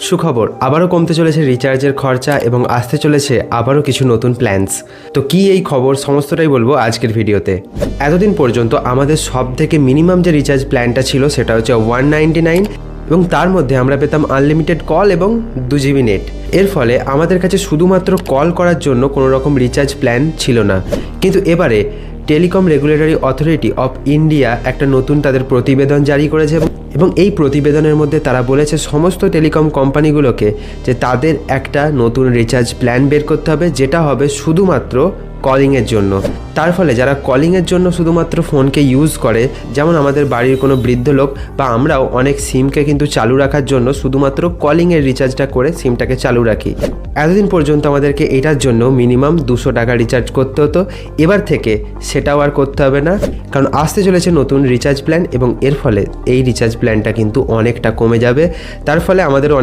সুখবর, আবারও কমতে চলেছে রিচার্জের খরচা এবং আসতে চলেছে আবারও কিছু নতুন প্ল্যানস। তো কি এই খবর সমস্তটাই বলবো আজকের ভিডিওতে। এতদিন পর্যন্ত আমাদের সব থেকে মিনিমাম যে রিচার্জ প্ল্যানটা ছিল সেটা হচ্ছে 199 এবং তার মধ্যে আমরা পেতাম আনলিমিটেড কল এবং 2 GB নেট। এর ফলে আমাদের কাছে শুধুমাত্র কল করার জন্য কোনো রকম রিচার্জ প্ল্যান ছিল না। কিন্তু এবারে telecom regulatory authority of India একটা নতুন তাদের প্রতিবেদন জারি করেছে এবং এই প্রতিবেদনের মধ্যে তারা বলেছে সমস্ত টেলিকম কোম্পানিগুলোকে যে তাদের একটা নতুন রিচার্জ প্ল্যান বের করতে হবে, যেটা হবে শুধুমাত্র কলিংয়ের জন্য। তার ফলে যারা কলিংয়ের জন্য শুধুমাত্র ফোনকে ইউজ করে, যেমন আমাদের বাড়ির কোনো বৃদ্ধ লোক বা আমরাও অনেক সিমকে কিন্তু চালু রাখার জন্য শুধুমাত্র কলিংয়ের রিচার্জটা করে সিমটাকে চালু রাখি। এতদিন পর্যন্ত আমাদেরকে এটার জন্য মিনিমাম 200 টাকা রিচার্জ করতে হতো। এবার থেকে সেটাও আর করতে হবে না, কারণ আসতে চলেছে নতুন রিচার্জ প্ল্যান এবং এর ফলে এই রিচার্জ প্ল্যানটা কিন্তু অনেকটা কমে যাবে। তার ফলে আমাদের অনেক